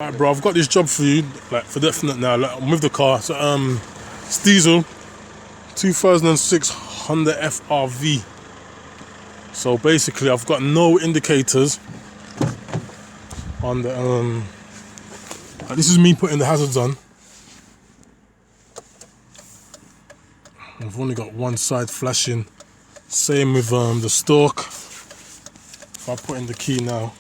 Alright bro, I've got this job for you, like for definite now. Like, I'm with the car. So it's diesel, 2006 Honda FRV. So basically I've got no indicators on the this is me putting the hazards on. I've only got one side flashing. Same with the stalk. If I put in the key now.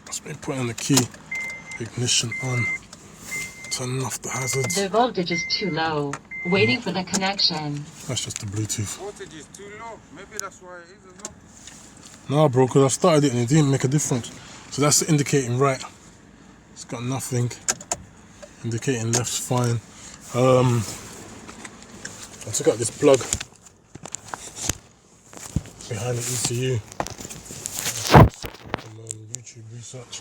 That's me putting the key. Ignition on. Turning off the hazards. The voltage is too low. Waiting for the connection. That's just the Bluetooth. Voltage is too low. Maybe that's why it is as well. No, bro, because I started it and it didn't make a difference. So that's indicating right. It's got nothing. Indicating left's fine. I took out this plug behind the ECU from YouTube research.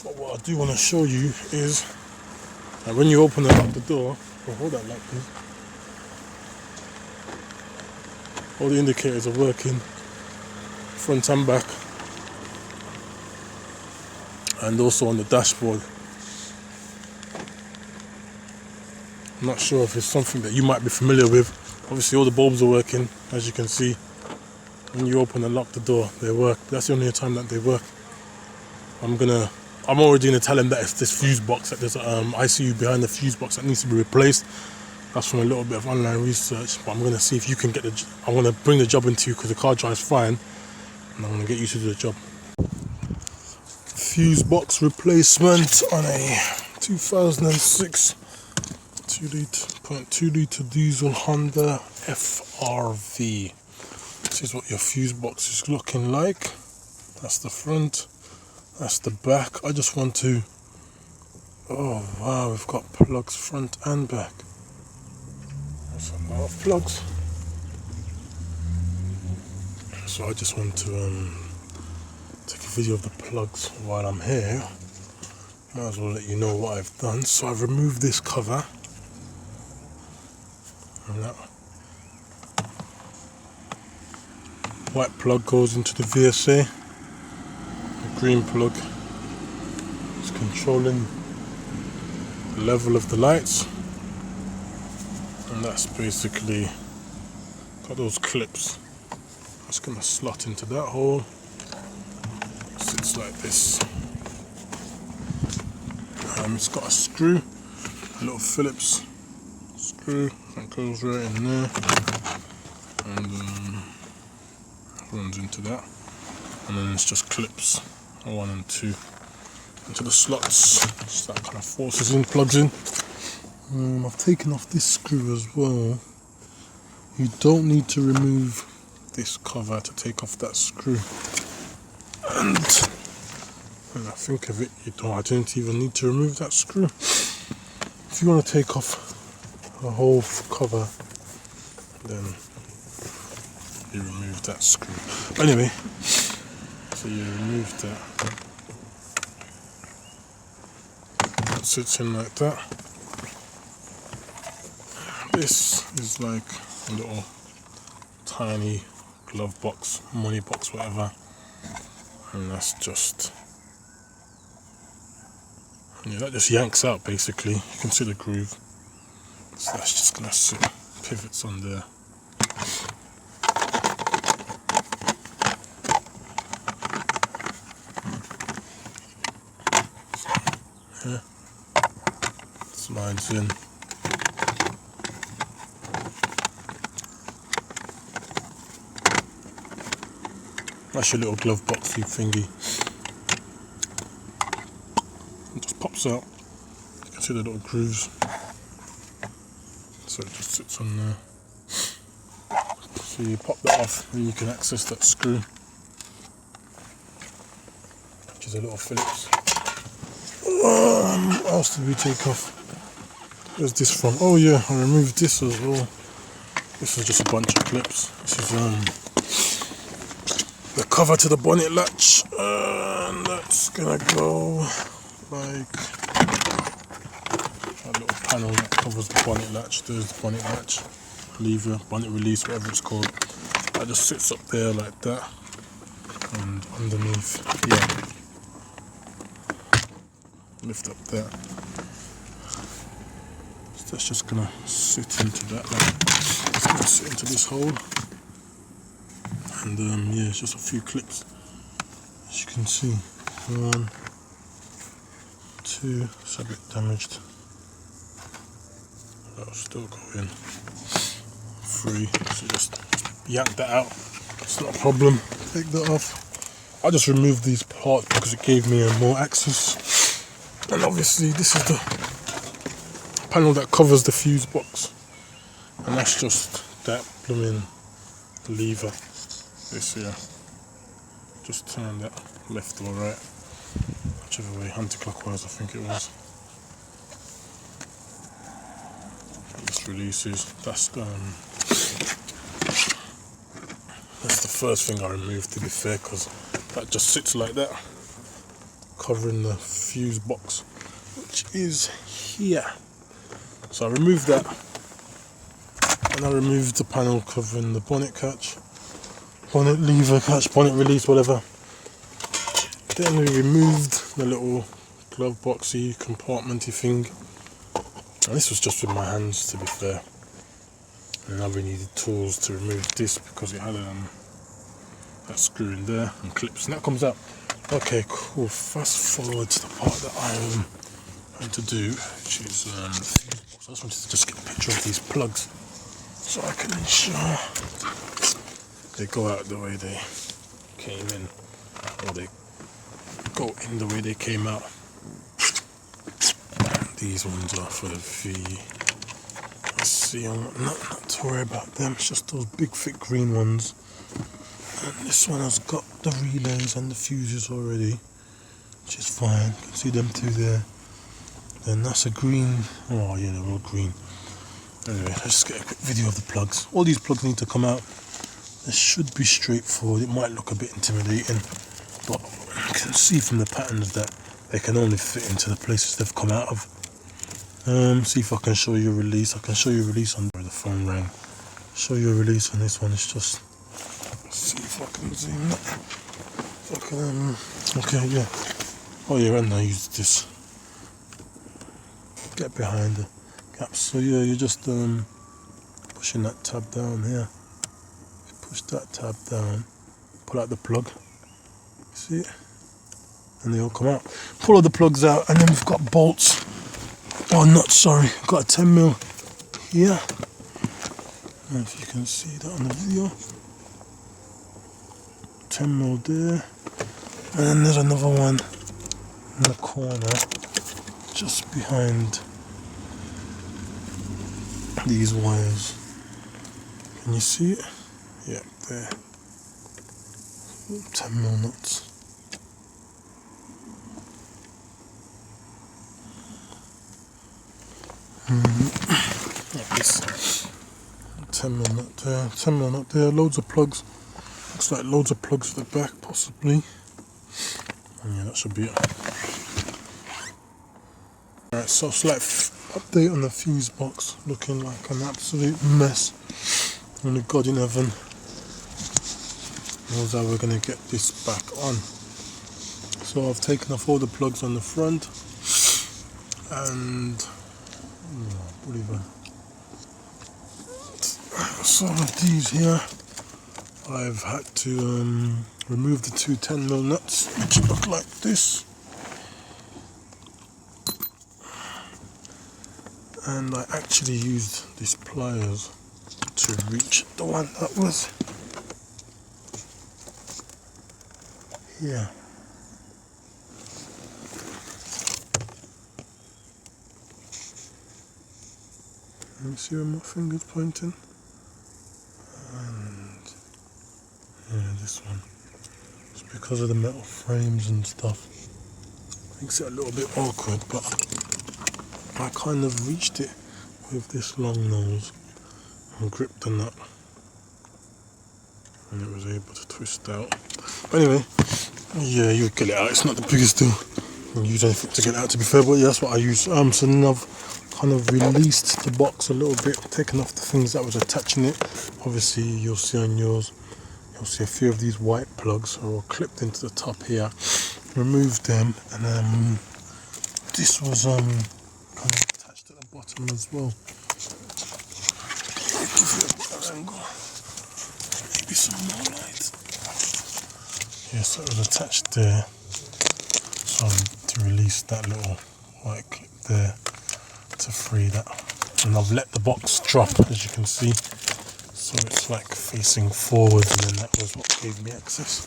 But what I do want to show you is that when you open and lock the door, hold that light please. All the indicators are working, front and back, and also on the dashboard. I'm not sure if it's something that you might be familiar with. Obviously all the bulbs are working, as you can see. When you open and lock the door, they work. That's the only time that they work. I'm already going to tell him that it's this fuse box, that there's an ICU behind the fuse box that needs to be replaced. That's from a little bit of online research, but I'm going to see if you can get I'm going to bring the job into you because the car drives fine, and I'm going to get you to do the job. Fuse box replacement on a 2006 2.2 litre diesel Honda FRV. This is what your fuse box is looking like. That's the front, that's the back. I just want to, oh wow, we've got plugs front and back. That's a lot of plugs. So I just want to take a video of the plugs while I'm here. Might as well let you know what I've done. So I've removed this cover. And that white plug goes into the VSA. The green plug is controlling the level of the lights. And that's basically got those clips. That's going to slot into that hole. It sits like this. It's got a screw, a little Phillips screw that goes right in there and runs into that. And then it's just clips 1 and 2 into the slots. So that kind of forces in, plugs in. I've taken off this screw as well. You don't need to remove this cover to take off that screw. And when I think of it, I didn't even need to remove that screw. If you want to take off the whole cover, then you remove that screw. But anyway, so you remove that. That sits in like that. This is like a little tiny glove box, money box, whatever, and that's just, yeah, that just yanks out basically. You can see the groove, so that's just gonna sit, pivots on there. Yeah, slides in. That's your little glove box thingy. It just pops out. You can see the little grooves. So it just sits on there. So you pop that off and you can access that screw, which is a little Phillips. What else did we take off? Where's this from? Oh yeah, I removed this as well. This is just a bunch of clips. This is the cover to the bonnet latch, and that's gonna go like a little panel that covers the bonnet latch. There's the bonnet latch, lever, bonnet release, whatever it's called. That just sits up there like that, and underneath, yeah, lift up there. So that's just gonna sit into that, like, it's gonna sit into this hole, and yeah, it's just a few clips, as you can see. 1, 2, it's a bit damaged. That'll still go in. 3, so just yank that out. It's not a problem. Take that off. I just removed these parts because it gave me more access. And obviously this is the panel that covers the fuse box. And that's just that blooming lever. This here. Just turn that left or right. Whichever way, anti-clockwise I think it was. Just releases. That's the first thing I removed, to be fair, because that just sits like that, covering the fuse box, which is here. So I removed that, and I removed the panel covering the bonnet catch, bonnet lever catch, bonnet release, whatever. Then we removed the little glove boxy compartmenty thing, and this was just with my hands, to be fair. And I really needed tools to remove this because it had that screw in there and clips, and that comes out. Okay, cool. Fast forward to the part that I'm going to do, which is the fuse box. I just wanted to just get a picture of these plugs so I can ensure they go out the way they came in, or they go in the way they came out. These ones are for the V. Let's see, I'm not to worry about them, it's just those big thick green ones. And this one has got the relays and the fuses already, which is fine. You can see them two there. Then that's a green. Oh yeah, they're all green. Anyway, let's just get a quick video of the plugs. All these plugs need to come out. This should be straightforward. It might look a bit intimidating, but you can see from the patterns that they can only fit into the places they've come out of. See if I can show you a release. I can show you a release on where the phone rang. Show you a release on this one. It's just, see if I can zoom that. If I can, okay, yeah. Oh yeah, and I used this. Get behind the gaps. So yeah, you're just pushing that tab down here. Push that tab down. Pull out the plug. See it? And they all come out. Pull all the plugs out, and then we've got bolts. Oh, nuts, sorry. Got a 10mm here. And if you can see that on the video. 10mm there, and then there's another one in the corner just behind these wires. Can you see it? Yeah, there. 10mm nuts. Like this. 10mm nut there, 10mm nut there, loads of plugs. Looks like loads of plugs for the back, possibly. And yeah, that should be it. Alright, so slight update on the fuse box. Looking like an absolute mess. Only God in heaven knows how we're going to get this back on. So I've taken off all the plugs on the front. And some of these here, I've had to remove the two 10mm nuts, which look like this, and I actually used these pliers to reach the one that was here. Let me see where my finger's pointing. And yeah, this one. It's because of the metal frames and stuff. Makes it a little bit awkward, but I kind of reached it with this long nose and gripped the nut and it was able to twist out. But anyway, yeah, you get it out. It's not the biggest deal. You can use anything to get it out, to be fair, but yeah, that's what I use. So now I've kind of released the box a little bit, taken off the things that was attaching it. Obviously, you'll see on yours, you'll see a few of these white plugs are all clipped into the top here. Removed them, and this was kind of attached at the bottom as well. I'll give you a better angle. Maybe some more light. Yeah, so it was attached there. So to release that little white clip there to free that. And I've let the box drop, as you can see. So it's like facing forwards, and then that was what gave me access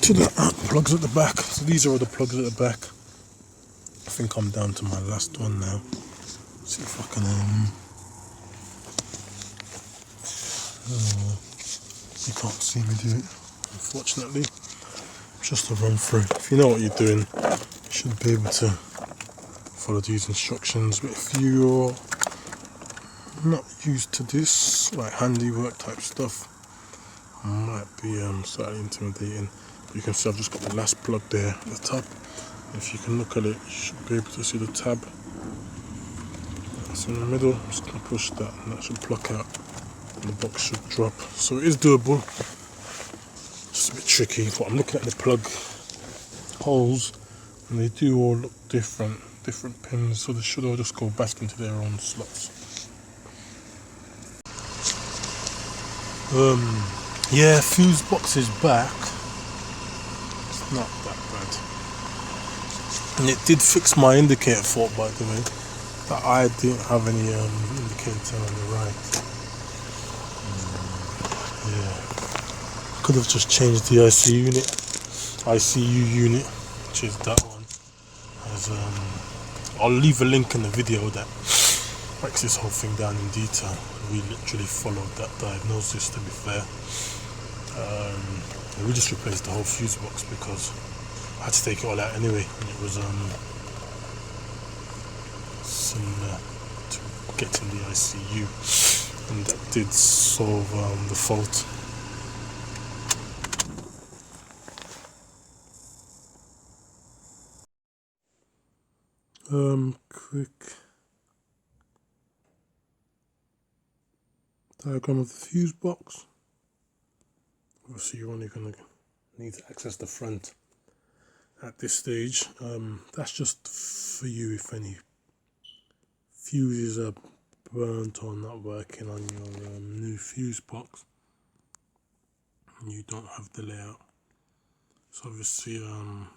to the plugs at the back. So these are all the plugs at the back. I think I'm down to my last one now. See if I can you can't see me do it, unfortunately. Just a run through. If you know what you're doing, you should be able to follow these instructions. But if you're not used to this, like handiwork type stuff, might be slightly intimidating. But you can see I've just got the last plug there at the top. If you can look at it, you should be able to see the tab that's in the middle. I'm just going to push that, and that should pluck out, and the box should drop. So it is doable, just a bit tricky. But I'm looking at the plug holes, and they do all look different pins, so they should all just go back into their own slots. Yeah, fuse box is back. It's not that bad. And it did fix my indicator fault, by the way, that I didn't have any indicator on the right. Yeah, could have just changed the ICU unit, which is that one. As I'll leave a link in the video that breaks this whole thing down in detail. We literally followed that diagnosis, to be fair. And we just replaced the whole fuse box because I had to take it all out anyway, and it was similar to getting the ICU, and that did solve the fault. Quick diagram of the fuse box. Obviously you're only going to need to access the front at this stage. That's just for you if any fuses are burnt or not working on your new fuse box and you don't have the layout. So obviously on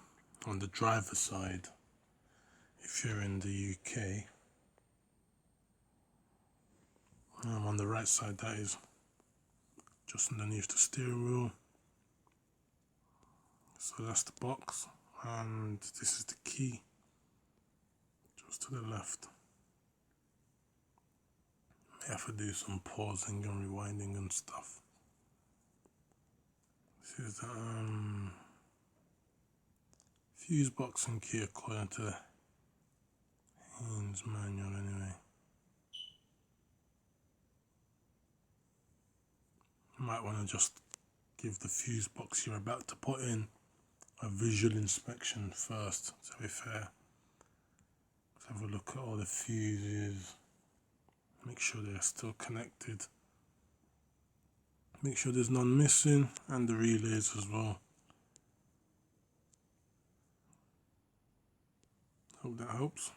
the driver's side, if you're in the UK, on the right side, that is just underneath the steering wheel. So that's the box, and this is the key, just to the left. May have to do some pausing and rewinding and stuff. This is the fuse box and key according to the Haynes manual anyway. You might want to just give the fuse box you're about to put in a visual inspection first, to be fair. Let's have a look at all the fuses, make sure they're still connected, make sure there's none missing, and the relays as well. Hope that helps.